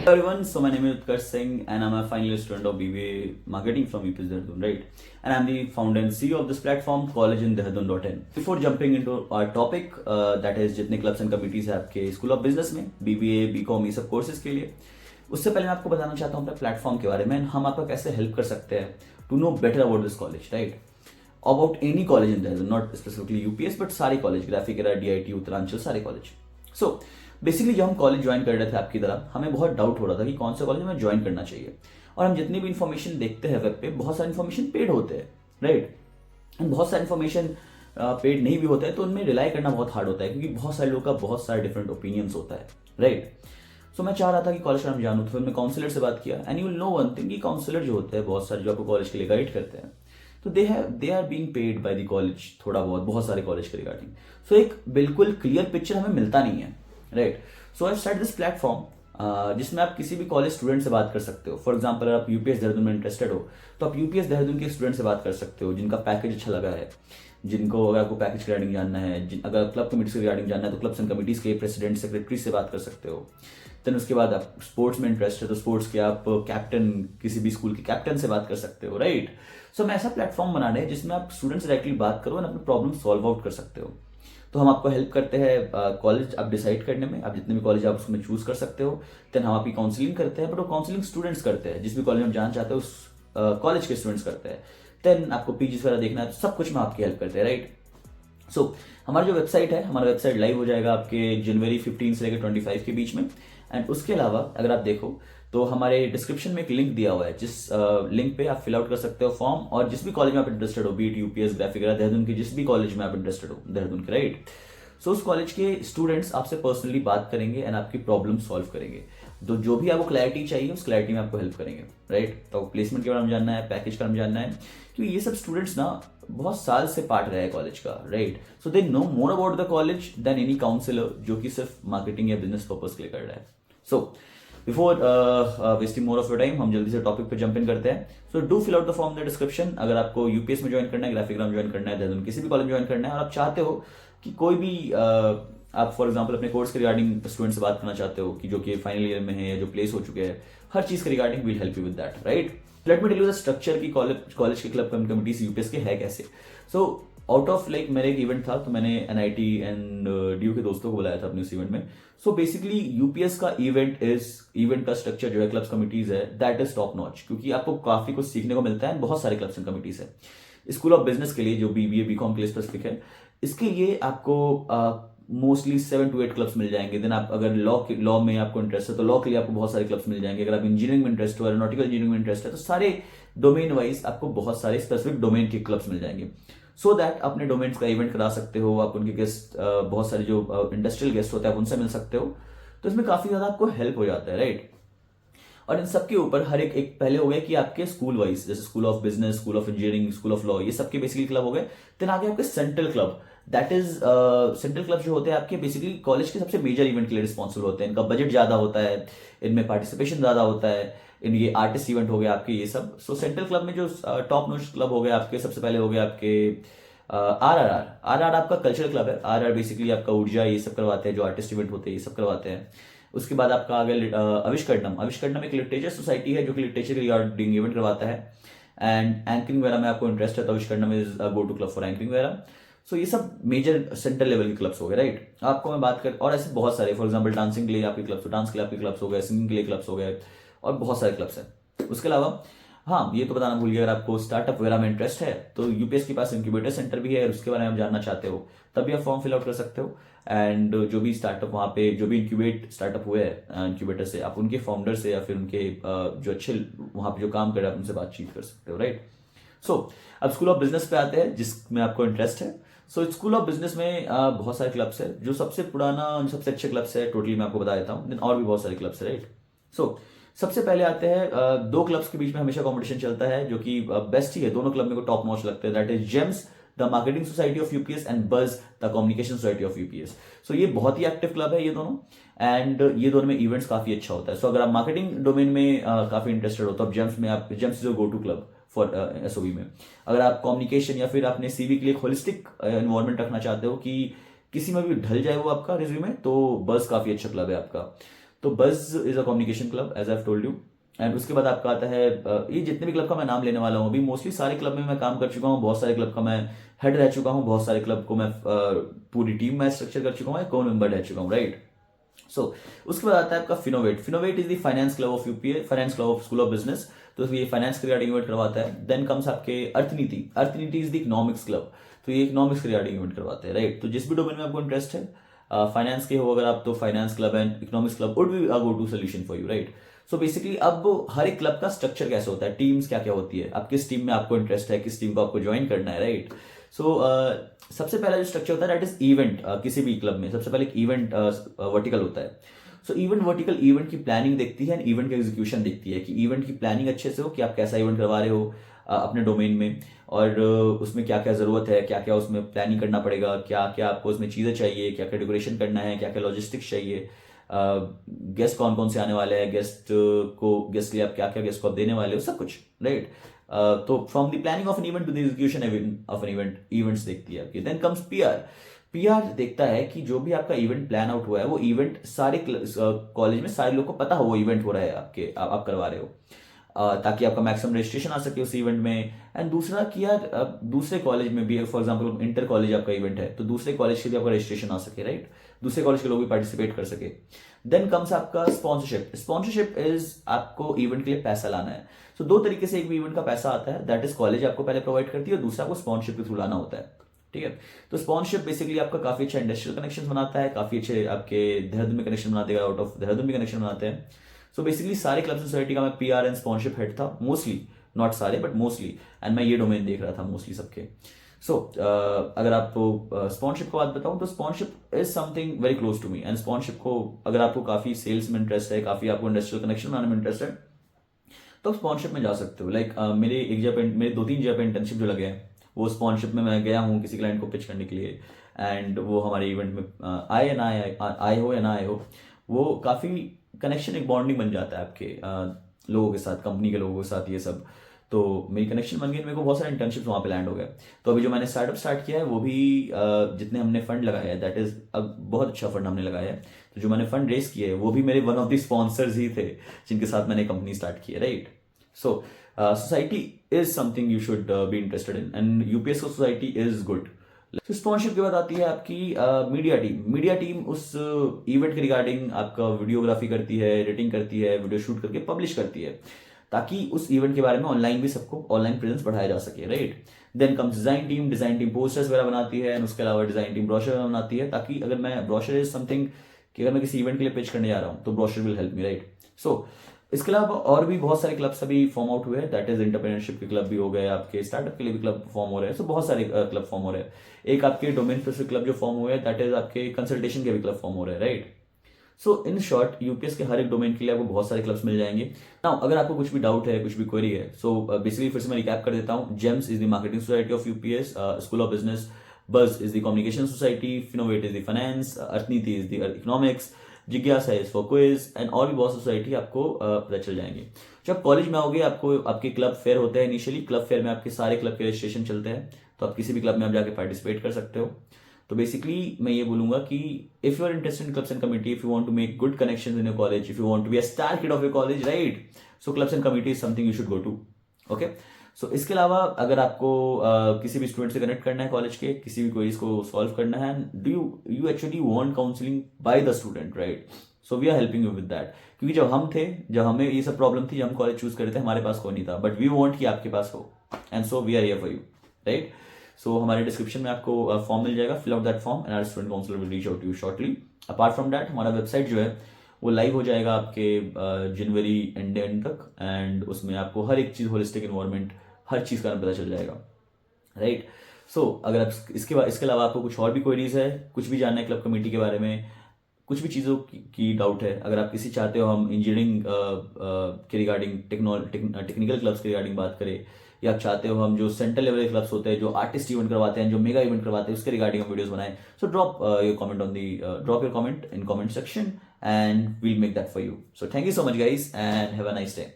Everyone, so my name is Utkarsh Singh and I'm a final year student of BBA Marketing from UPS Dehradun, right? And I'm the founder and CEO of this platform, collegeinDehradun.in. Before jumping into our topic, that is जितने clubs and committees है आपके school of business में, BBA, BCom ये सब courses के लिए, उससे पहले मैं आपको बताना चाहता हूँ अपने प्लेटफॉर्म के बारे में, हम आपका कैसे हेल्प कर सकते हैं to know better about this college, right? About any college in Dehradun, not specifically UPS, but सारे college, Graphic Era, DIT, Uttaranchal, सारे कॉलेज. सो बेसिकली जब हम कॉलेज ज्वाइन कर रहे थे आपकी तरह, हमें बहुत डाउट हो रहा था कि कौन सा कॉलेज हमें ज्वाइन करना चाहिए. और हम जितनी भी इन्फॉर्मेशन देखते हैं वेब पे, बहुत सारी इन्फॉर्मेशन पेड होते हैं, राइट? एंड बहुत सारी इन्फॉर्मेशन पेड नहीं भी होता है, तो उनमें रिलाई करना बहुत हार्ड होता है, क्योंकि बहुत सारे लोगों का बहुत सारे डिफरेंट ओपिनियंस होता है, राइट? सो मैं चाह रहा था कि कॉलेज का नाम जानूँ, तो फिर मैं काउंसलर से बात किया. And you will know one thing कि काउंसलर जो होते हैं बहुत सारे, जो आपको कॉलेज के लिए गाइड करते हैं, तो they are being paid by the college, थोड़ा बहुत सारे कॉलेज के रिगार्डिंग. सो एक बिल्कुल क्लियर पिक्चर हमें मिलता नहीं है, right? So I start this platform जिसमें आप किसी भी कॉलेज स्टूडेंट से बात कर सकते हो. फॉर एग्जाम्पल, अगर आप UPS देहरादून में इंटरेस्टेड हो, तो आप UPS देहरादून के स्टूडेंट से बात कर सकते हो जिनका पैकेज अच्छा लगा है, जिनको अगर आपको पैकेज के रिगार्डिंग जानना है, अगर क्लब कमिटीज के रिगार्डिंग जानना है, तो क्लब्स एंड कमिटीज के प्रेसिडेंट, सेक्रेटरी से बात कर सकते हो. देन उसके बाद आप स्पोर्ट्स में इंटरेस्ट है, तो स्पोर्ट्स के आप कैप्टन, किसी भी स्कूल के कैप्टन से बात कर सकते हो, राइट? सो मैं ऐसा प्लेटफॉर्म बना रहे हैं जिसमें आप स्टूडेंट से डायरेक्टली बात करो और अपनी प्रॉब्लम सॉल्व आउट कर सकते हो. तो हम आपको हेल्प करते हैं कॉलेज आप डिसाइड करने में, आप जितने भी कॉलेज आप उसमें चूज कर सकते हो. देन हम आपकी काउंसलिंग करते हैं, बट वो काउंसलिंग स्टूडेंट्स करते हैं, जिस भी कॉलेज में आप जाना चाहते हो उस कॉलेज के स्टूडेंट्स करते हैं. देन आपको पीजीज वगैरह देखना है, तो सब कुछ में आपकी हेल्प करते हैं, राइट? सो हमारा जो वेबसाइट है, हमारा वेबसाइट लाइव हो जाएगा आपके जनवरी 15 से लेकर 25 के बीच में. एंड उसके अलावा अगर आप देखो तो हमारे डिस्क्रिप्शन में एक लिंक दिया हुआ है, जिस लिंक पे आप फिल आउट कर सकते हो फॉर्म, और जिस भी कॉलेज में आप इंटरेस्टेड हो, बीट UPS, ग्राफिक एरा, देहरादून के जिस भी कॉलेज में आप इंटरेस्टेड हो देहरादून के, राइट? सो उस कॉलेज के स्टूडेंट्स आपसे पर्सनली बात करेंगे एंड आपकी प्रॉब्लम सॉल्व करेंगे. तो जो भी आपको क्लैरिटी चाहिए उस क्लैरिटी में आपको हेल्प करेंगे, राइट? तो प्लेसमेंट के बारे में जानना है, पैकेज का जानना है, क्योंकि ये सब स्टूडेंट्स ना बहुत साल से पार्ट रहे हैं कॉलेज का, right? So they know more about the college than any counsellor जो कि सिर्फ मार्केटिंग या बिजनेस पर्पज के लिए कर रहा है. So before wasting more of your time, हम जल्दी से टॉपिक पे जंप इन करते हैं. So do fill out the form the description. अगर आपको UPS में ज्वाइन करना है, ग्राफिक में ज्वाइन करना है, देहरादून किसी भी कॉलेज में ज्वाइन करना है, और आप चाहते हो कि कोई भी आप फॉर एग्जाम्पल अपने कोर्स के रिगार्डिंग स्टूडेंट से बात करना चाहते हो, कि जो कि फाइनल ईयर में है या जो प्लेस हो चुके हैं, हर चीज के regarding will help you with that, right? Let me tell you the structure की कॉलेज के क्लब कमिटीज UPS के है कैसे. सो आउट ऑफ लाइक मेरा एक इवेंट था, तो मैंने NIT एंड DU के दोस्तों को बुलाया था अपने उस इवेंट में. सो बेसिकली UPS का इवेंट का स्ट्रक्चर जो है, क्लब्स कमिटीज है, दैट इज टॉप नॉच, क्योंकि आपको काफी कुछ सीखने को मिलता है. बहुत सारे क्लब्स एंड कमिटीज है. स्कूल ऑफ बिजनेस के लिए जो BBA BCom के लिए स्पेसिफिक है, इसके लिए आपको मोस्टली 7 to 8 क्लब्स मिल जाएंगे. देन आप अगर लॉ में आपको इंटरेस्ट है, तो लॉ के लिए आपको बहुत सारे क्लब्स मिल जाएंगे. अगर आप इंजीनियरिंग में इंटरेस्ट हो, एरोनॉटिकल इंजीनियरिंग में इंटरेस्ट है, तो सारे डोमेन वाइज आपको बहुत सारे स्पेसिफिक डोमेन के क्लब्स मिल जाएंगे. सो दैट अपने डोमेन्स का इवेंट करा सकते हो. आप उनके गेस्ट, बहुत सारे जो इंडस्ट्रियल गेस्ट होते हैं, आप उनसे मिल सकते हो. तो इसमें काफी ज्यादा आपको हेल्प हो जाता है, राइट? और इन सबके ऊपर हर एक पहले हो गया कि आपके स्कूल वाइज, जैसे school of business, school of engineering, school of law, ये सबके बेसिकली क्लब हो गए. देन आगे आपके central club, that is central club जो होते हैं आपके बेसिकली कॉलेज के सबसे मेजर इवेंट के लिए रिस्पॉन्सिबल होते हैं. इनका बजट ज्यादा होता है, इनमें पार्टिसिपेशन ज्यादा होता है, इन ये आर्टिस्ट इवेंट हो गए आपके, ये सब. सो सेंट्रल क्लब में जो टॉप नोच क्लब हो गए आपके, सबसे पहले हो गए आपके RRR आपका कल्चरल क्लब है. RR बेसिकली आपका ऊर्जा ये सब करवाते हैं, जो आर्टिस्ट इवेंट होते हैं ये सब करवाते हैं. उसके बाद आपका आगे अविष्करणम एक लिटरेचर सोसाइटी है, जो कि लिटरेचर के रिगार्डिंग इवेंट करवाता है. एंड एंकरिंग वगैरह में आपको इंटरेस्ट है, तो Avishkaranam is go to club for anchoring वगैरह. सो ये सब मेजर सेंट्रल लेवल के क्लब्स हो गए, राइट? आपको मैं बात कर, और ऐसे बहुत सारे, फॉर एग्जांपल डांसिंग के लिए आपके क्लब्स, डांस के लिए आपके क्लब्स हो गए, सिंगिंग के लिए क्लब्स हो गए, और बहुत सारे क्लब्स हैं. उसके अलावा हाँ, ये तो बताना भूल गया, अगर आपको स्टार्टअप वगैरह में इंटरेस्ट है, तो UPS के पास इंक्यूबेटर सेंटर भी है, और उसके बारे में आप जानना चाहते हो, तब भी आप फॉर्म फिल आउट कर सकते हो. एंड जो भी स्टार्टअप वहाँ पे, जो भी इंक्यूबेट स्टार्टअप हुए हैं इंक्यूबेटर से, आप उनके फाउंडर से या फिर उनके जो अच्छे वहाँ पे जो काम कर रहे हैं, आप उनसे बातचीत कर सकते हो, राइट? सो अब स्कूल ऑफ बिजनेस पे आते हैं, जिसमें आपको इंटरेस्ट है. सो स्कूल ऑफ बिजनेस में बहुत सारे क्लब्स है. जो सबसे पुराना, सबसे अच्छे क्लब्स है, टोटली मैं आपको बता देता हूँ. देन और भी बहुत सारे क्लब्स है, राइट? सो सबसे पहले आते हैं, दो क्लब्स के बीच में हमेशा कंपटीशन चलता है, जो कि बेस्ट ही है. दोनों क्लब मेरे को टॉप नॉच लगते हैं. That is James the marketing society of UPS and Buzz the communication society of UPS. So ये बहुत ही एक्टिव क्लब है ये दोनों, एंड ये दोनों में इवेंट्स काफी अच्छा होता है. सो अगर आप मार्केटिंग डोमेन में काफी इंटरेस्टेड हो, तो आप gems is go to club for SOB में. अगर आप कम्युनिकेशन या फिर अपने CV के लिए होलिस्टिक एनवायरमेंट रखना चाहते हो कि किसी में भी ढल जाए वो आपका रिज्यूमे, तो बस काफी अच्छा क्लब है आपका. तो Buzz is a communication club as I told you. And उसके बाद आपका आता है ये जितने भी क्लब का मैं नाम लेने वाला हूँ अभी, मोस्टली सारे क्लब में मैं काम कर चुका हूँ, बहुत सारे क्लब का मैं हेड रह चुका हूँ, बहुत सारे क्लब को मैं पूरी टीम में स्ट्रक्चर कर चुका हूँ, कौन मेंबर रह चुका हूँ, राइट। सो उसके बाद आता है आपका Finnovate. Finnovate is the finance club of UPA, finance club of school of business, तो ये फाइनेंस के रिगार्डिंग इवेंट करवाता है। देन कम्स आपके अर्थनीति। अर्थनीति इज द इकोनॉमिक्स क्लब, तो ये इकोनॉमिक्स के रिगार्डिंग इवेंट करवाते हैं, राइट। तो जिस भी डोमेन में आपको इंटरेस्ट है फाइनेंस के हो अगर आप, तो finance club and economics club would be a go to solution for you, right. So basically अब हर एक क्लब का स्ट्रक्चर कैसे होता है, टीम्स क्या क्या होती है, आप किस टीम में आपको इंटरेस्ट है, किस टीम को आपको ज्वाइन करना है, राइट। सो सबसे पहला जो स्ट्रक्चर होता है दैट इज इवेंट। किसी भी क्लब में सबसे पहले एक इवेंट वर्टिकल होता है। सो इवेंट वर्टिकल इवेंट की प्लानिंग देखती है एंड इवेंट का एग्जीक्यूशन देखती है कि इवेंट की प्लानिंग अच्छे से हो, कि आप कैसा इवेंट करवा रहे हो अपने डोमेन में, और उसमें क्या क्या जरूरत है, क्या क्या उसमें प्लानिंग करना पड़ेगा, क्या क्या आपको उसमें चीजें चाहिए, क्या क्या डेकोरेशन करना है, क्या क्या लॉजिस्टिक्स चाहिए, गेस्ट कौन कौन से आने वाले हैं, गेस्ट के लिए आप क्या क्या गेस्ट को आप देने वाले हो, सब कुछ, राइट। तो from the planning of an event to the execution of an event, events देखती है आपकी। Then comes PR. पीआर देखता है कि जो भी आपका इवेंट प्लान आउट हुआ है वो इवेंट सारे कॉलेज में सारे लोग को पता हो वो इवेंट हो रहा है आपके, आप करवा रहे हो, ताकि आपका मैक्सिमम रजिस्ट्रेशन आ सके उस इवेंट में। एंड दूसरा कि यार दूसरे कॉलेज में भी, फॉर एग्जांपल इंटर कॉलेज आपका इवेंट है तो दूसरे कॉलेज के भी आपका रजिस्ट्रेशन आ सके, राइट, दूसरे कॉलेज के लोग भी पार्टिसिपेट कर सके। देन कम्स आपका स्पॉन्सरशिप। स्पॉन्सरशिप इज आपको इवेंट के लिए पैसा लाना है। सो दो तरीके से एक भी इवेंट का पैसा आता है, दैट इज कॉलेज आपको पहले प्रोवाइड करती है और दूसरा आपको स्पॉन्सरशिप के थ्रू लाना होता है, ठीक है। तो स्पॉन्सरशिप बेसिकली आपका काफी अच्छा इंडस्ट्रियल कनेक्शन बनाता है, काफी अच्छे आपके देहरादून में कनेक्शन बना देगा, आउट ऑफ देहरादून भी कनेक्शन बनाते हैं। सो बेसिकली सारे क्लब सोसाइटी का मैं पीआर एंड स्पॉन्सरशिप हेड था मोस्टली, नॉट सारे बट मोस्टली, एंड मैं ये डोमेन देख रहा था मोस्टली सबके। सो अगर आपको स्पॉन्सरशिप को बात बताऊं तो sponsorship is something very close to me. And sponsorship को अगर आपको काफी सेल्स में इंटरेस्ट है, काफी आपको इंडस्ट्रियल कनेक्शन बनाने में इंटरेस्ट है, तो स्पॉन्सरशिप में जा सकते हो। लाइक मेरे 2-3 जगह पे इंटर्नशिप जो लगे हैं वो स्पॉन्सरशिप में मैं गया हूँ किसी क्लाइंट को पिच करने के लिए, एंड वो हमारे इवेंट में आए या ना आए हो या ना आए हो, वो काफ़ी कनेक्शन, एक बॉन्डिंग बन जाता है आपके लोगों के साथ, कंपनी के लोगों के साथ, ये सब। तो मेरी कनेक्शन बन गई, मेरे को बहुत सारे इंटर्नशिप्स वहाँ पे लैंड हो गए। तो अभी जो मैंने स्टार्टअप स्टार्ट किया है वो भी जितने हमने फंड लगाया है दैट इज अब बहुत अच्छा फंड हमने लगाया है। तो जो मैंने फंड रेस किया है वो भी मेरे वन ऑफ द स्पॉन्सर्स ही थे जिनके साथ मैंने कंपनी स्टार्ट की है, right. So society is something you should be interested in, and UPS का सोसाइटी इज गुड। स्पॉन्सरशिप के बाद आती है आपकी मीडिया टीम। मीडिया टीम उस इवेंट के रिगार्डिंग आपका वीडियोग्राफी करती है, एडिटिंग करती है, वीडियो शूट करके पब्लिश करती है, ताकि उस इवेंट के बारे में ऑनलाइन भी सबको ऑनलाइन प्रेजेंस बढ़ाया जा सके, right. Then comes design team. Design team posters वगैरह बनाती है, एंड उसके अलावा डिजाइन टीम ब्रोशर बनाती है, ताकि अगर मैं, ब्रोशर इज समथिंग कि अगर मैं किसी इवेंट के लिए पिच करने जा रहा हूँ तो brochure will help me, right. So इसके अलावा और भी बहुत सारे क्लब्स अभी फॉर्म आउट हुए हैं, दैट इज एंटरप्रेन्योरशिप के क्लब भी हो गए, आपके स्टार्टअप के लिए भी क्लब फॉर्म हो रहे हैं। सो बहुत सारे क्लब फॉर्म हो रहे हैं। एक आपके डोमेन स्पेसिफिक क्लब जो फॉर्म हुए हैं दैट इज आपके कंसल्टेशन के भी क्लब फॉर्म हो रहे हैं, right. So in short UPS के हर एक डोमेन के लिए आपको बहुत सारे क्लब्स मिल जाएंगे। नाउ अगर आपको कुछ भी डाउट है, कुछ भी क्वेरी है, सो बेसिकली फिर से मैं रिकैप कर देता हूँ। James is the marketing society of UPS school of business, Buzz is the communication society, Finnovate is the finance, Arthniti is the economics, जिज्ञासा इज फॉर क्विज, एंड और भी बहुत सोसाइटी आपको पता चल जाएंगे। जब कॉलेज में आओगे आपको आपके क्लब फेयर होते हैं इनिशियली, क्लब फेयर में आपके सारे क्लब के रजिस्ट्रेशन चलते हैं, तो आप किसी भी क्लब में आप जाके पार्टिसिपेट कर सकते हो। तो बेसिकली मैं ये बोलूंगा कि if you are interested in clubs and committee, if you want to make good connections in your college, if you want to be a star kid of your college, right, so clubs and committee is something you should go to, okay. So इसके अलावा अगर आपको किसी भी student से connect करना है college के, किसी भी क्वेरीज को सॉल्व करना है, do you actually want counselling by the student, right, so we are helping you with that. क्योंकि जब हमें ये सब प्रॉब्लम थी, जब हम कॉलेज चूज कर रहे थे, हमारे पास कोई नहीं था, बट वी वांट कि आपके पास हो, and so we are here for you, right. So हमारे डिस्क्रिप्शन में आपको फॉर्म मिल जाएगा, fill out that form and our student counsellor will reach out to you shortly. Apart from that हमारा वेबसाइट जो है वो लाइव हो जाएगा आपके जनवरी एंड तक, एंड उसमें आपको हर एक चीज, होलिस्टिक इन्वायरमेंट, हर चीज का पता चल जाएगा, राइट। सो अगर आप इसके अलावा आपको कुछ और भी क्वेरीज है, कुछ भी जानना है क्लब कमेटी के बारे में, कुछ भी चीज़ों की डाउट है, अगर आप किसी चाहते हो हम इंजीनियरिंग के रिगार्डिंग टेक्निकल क्लब्स के रिगार्डिंग बात करें, या आप चाहते हो हम जो सेंट्रल लेवल के क्लब्स होते हैं, जो आर्टिस्ट इवेंट करवाते हैं, जो मेगा इवेंट करवाते हैं, उसके रिगार्डिंग हम वीडियोस बनाएं, so drop your comment in comment section and we'll make that for you. So thank you so much guys and have a nice day.